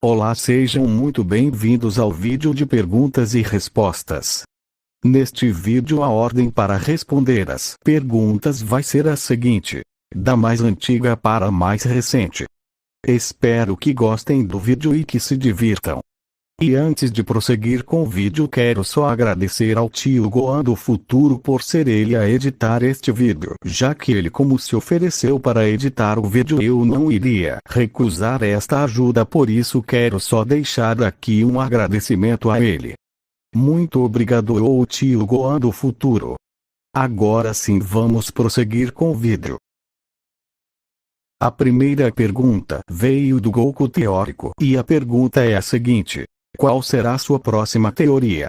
Olá, sejam muito bem-vindos ao vídeo de perguntas e respostas. Neste vídeo a ordem para responder as perguntas vai ser a seguinte, da mais antiga para a mais recente. Espero que gostem do vídeo e que se divirtam. E antes de prosseguir com o vídeo, quero só agradecer ao tio Gohan do futuro por ser ele a editar este vídeo, já que ele como se ofereceu para editar o vídeo, eu não iria recusar esta ajuda, por isso quero só deixar aqui um agradecimento a ele. Muito obrigado, ô tio Gohan do futuro. Agora sim, vamos prosseguir com o vídeo. A primeira pergunta veio do Goku Teórico e a pergunta é a seguinte: qual será a sua próxima teoria?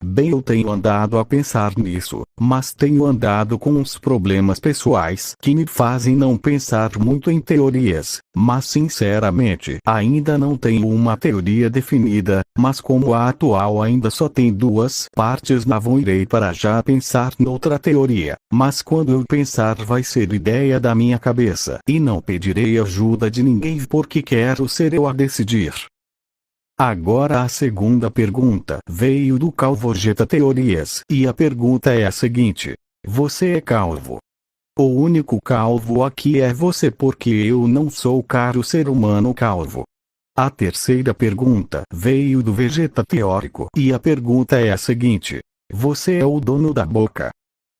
Bem, eu tenho andado a pensar nisso, mas tenho andado com uns problemas pessoais que me fazem não pensar muito em teorias, mas sinceramente ainda não tenho uma teoria definida, mas como a atual ainda só tem duas partes, não irei para já pensar noutra teoria, mas quando eu pensar vai ser ideia da minha cabeça e não pedirei ajuda de ninguém porque quero ser eu a decidir. Agora a segunda pergunta veio do Calvojeta Teorias e a pergunta é a seguinte: você é calvo? O único calvo aqui é você, porque eu não sou caro ser humano calvo. A terceira pergunta veio do Vegeta Teórico e a pergunta é a seguinte: você é o dono da boca?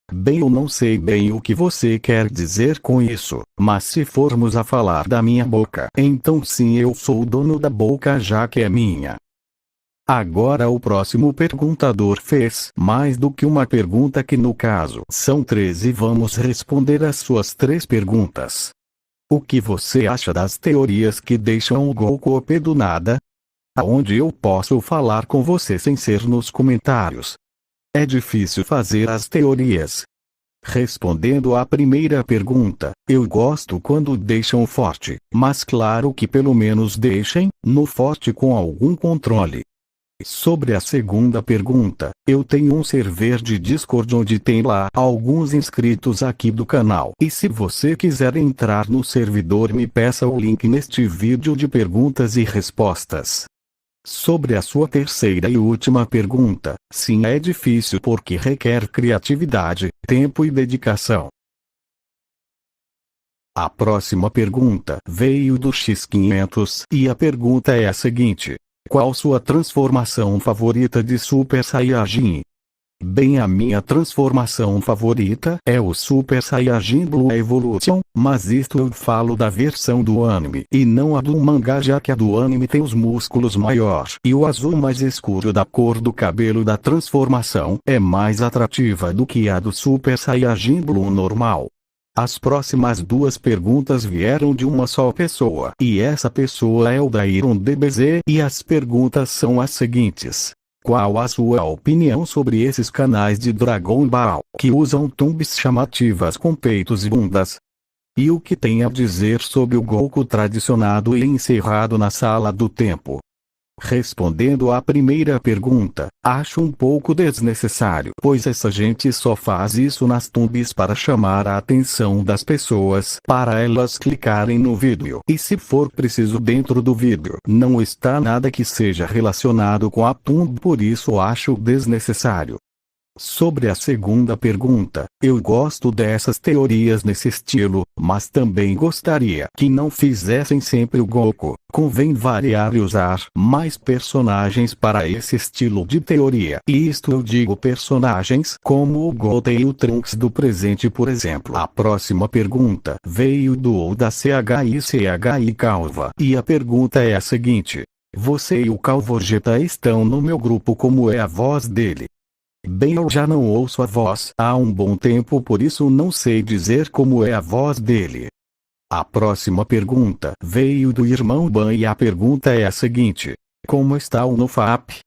Bem, eu não sei bem o que você quer dizer com isso, mas se formos a falar da minha boca, então sim, eu sou o dono da boca, já que é minha. Agora o próximo perguntador fez mais do que uma pergunta, que no caso são 3, e vamos responder as suas 3 perguntas. O que você acha das teorias que deixam o Goku OP do nada? Aonde eu posso falar com você sem ser nos comentários? É difícil fazer as teorias. Respondendo à primeira pergunta, eu gosto quando deixam forte, mas claro que pelo menos deixem no forte com algum controle. Sobre a segunda pergunta, eu tenho um server de Discord onde tem lá alguns inscritos aqui do canal. E se você quiser entrar no servidor, me peça o link neste vídeo de perguntas e respostas. Sobre a sua terceira e última pergunta, sim, é difícil porque requer criatividade, tempo e dedicação. A próxima pergunta veio do X500 e a pergunta é a seguinte: qual sua transformação favorita de Super Saiyajin? Bem, a minha transformação favorita é o Super Saiyajin Blue Evolution, mas isto eu falo da versão do anime e não a do mangá, já que a do anime tem os músculos maior e o azul mais escuro da cor do cabelo da transformação é mais atrativa do que a do Super Saiyajin Blue normal. As próximas 2 perguntas vieram de uma só pessoa e essa pessoa é o Dairon DBZ e as perguntas são as seguintes: qual a sua opinião sobre esses canais de Dragon Ball que usam thumbs chamativas com peitos e bundas? E o que tem a dizer sobre o Goku tradicionado e encerrado na sala do tempo? Respondendo à primeira pergunta, acho um pouco desnecessário, pois essa gente só faz isso nas thumbs para chamar a atenção das pessoas, para elas clicarem no vídeo, e se for preciso dentro do vídeo não está nada que seja relacionado com a thumb, por isso acho desnecessário. Sobre a segunda pergunta, eu gosto dessas teorias nesse estilo, mas também gostaria que não fizessem sempre o Goku. Convém variar e usar mais personagens para esse estilo de teoria. E isto eu digo personagens como o Goten e o Trunks do presente, por exemplo. A próxima pergunta veio do Oda CHI Calva e a pergunta é a seguinte: você e o Calvojeta estão no meu grupo, como é a voz dele? Bem, eu já não ouço a voz há um bom tempo, por isso não sei dizer como é a voz dele. A próxima pergunta veio do irmão Ban e a pergunta é a seguinte: como está o Nofap?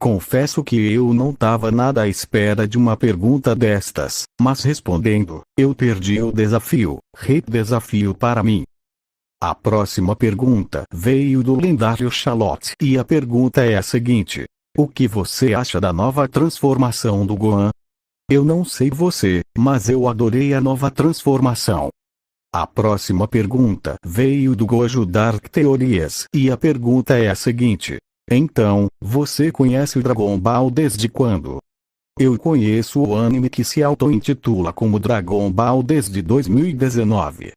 Confesso que eu não estava nada à espera de uma pergunta destas, mas respondendo, eu perdi o desafio, desafio para mim. A próxima pergunta veio do lendário Charlotte e a pergunta é a seguinte: o que você acha da nova transformação do Gohan? Eu não sei você, mas eu adorei a nova transformação. A próxima pergunta veio do Gojo Dark Teorias e a pergunta é a seguinte: então, você conhece o Dragon Ball desde quando? Eu conheço o anime que se auto-intitula como Dragon Ball desde 2019.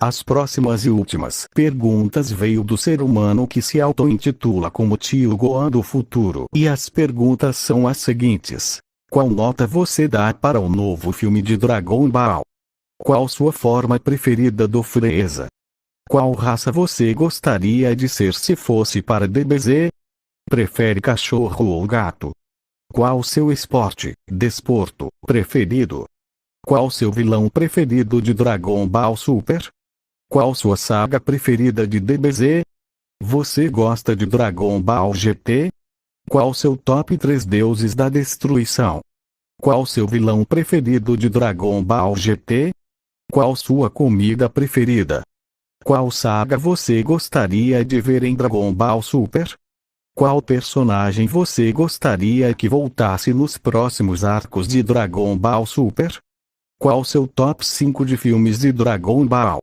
As próximas e últimas perguntas veio do ser humano que se auto-intitula como Tio Gohan do futuro. E as perguntas são as seguintes: qual nota você dá para o novo filme de Dragon Ball? Qual sua forma preferida do Freeza? Qual raça você gostaria de ser se fosse para DBZ? Prefere cachorro ou gato? Qual seu desporto preferido? Qual seu vilão preferido de Dragon Ball Super? Qual sua saga preferida de DBZ? Você gosta de Dragon Ball GT? Qual seu top 3 deuses da destruição? Qual seu vilão preferido de Dragon Ball GT? Qual sua comida preferida? Qual saga você gostaria de ver em Dragon Ball Super? Qual personagem você gostaria que voltasse nos próximos arcos de Dragon Ball Super? Qual seu top 5 de filmes de Dragon Ball?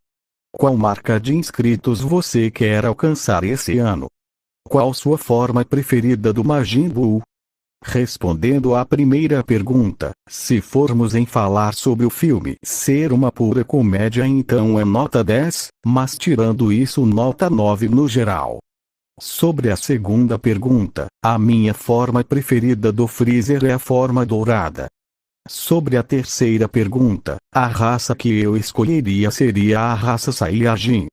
Qual marca de inscritos você quer alcançar esse ano? Qual sua forma preferida do Majin Buu? Respondendo à primeira pergunta, se formos em falar sobre o filme ser uma pura comédia, então é nota 10, mas tirando isso nota 9 no geral. Sobre a segunda pergunta, a minha forma preferida do Freezer é a forma dourada. Sobre a terceira pergunta, a raça que eu escolheria seria a raça Saiyajin.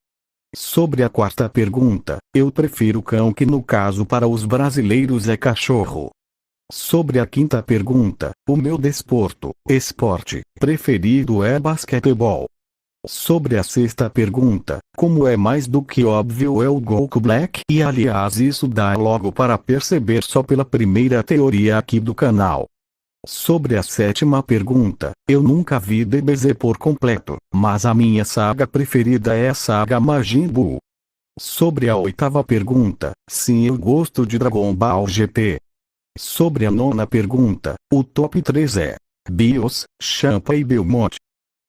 Sobre a quarta pergunta, eu prefiro cão, que no caso para os brasileiros é cachorro. Sobre a quinta pergunta, o meu esporte preferido é basquetebol. Sobre a sexta pergunta, como é mais do que óbvio é o Goku Black, e aliás isso dá logo para perceber só pela primeira teoria aqui do canal. Sobre a sétima pergunta, eu nunca vi DBZ por completo, mas a minha saga preferida é a saga Majin Buu. Sobre a oitava pergunta, sim, eu gosto de Dragon Ball GT. Sobre a nona pergunta, o top 3 é Bills, Champa e Belmont.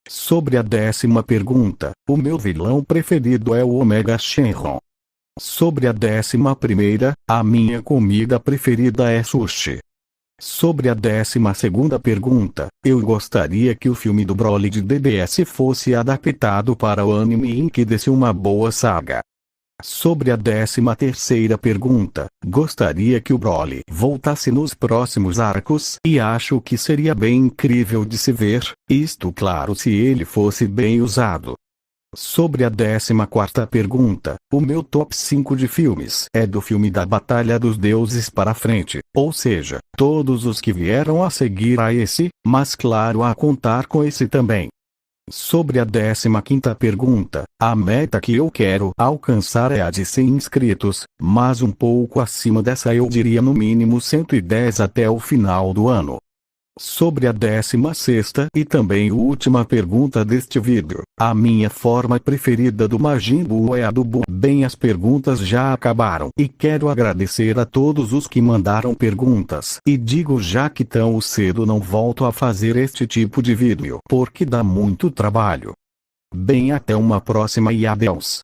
Sobre a 10ª pergunta, o meu vilão preferido é o Omega Shenron. Sobre a 11ª, a minha comida preferida é sushi. Sobre a 12ª pergunta, eu gostaria que o filme do Broly de DBS fosse adaptado para o anime em que desse uma boa saga. Sobre a 13ª pergunta, gostaria que o Broly voltasse nos próximos arcos, e acho que seria bem incrível de se ver, isto claro se ele fosse bem usado. Sobre a 14ª pergunta, o meu top 5 de filmes é do filme da Batalha dos Deuses para frente, ou seja, todos os que vieram a seguir a esse, mas claro a contar com esse também. Sobre a 15ª pergunta, a meta que eu quero alcançar é a de 100 inscritos, mas um pouco acima dessa eu diria no mínimo 110 até o final do ano. Sobre a 16ª e também última pergunta deste vídeo, a minha forma preferida do Majin Buu é a do Buu. Bem, as perguntas já acabaram e quero agradecer a todos os que mandaram perguntas, e digo já que tão cedo não volto a fazer este tipo de vídeo porque dá muito trabalho. Bem, até uma próxima e adeus.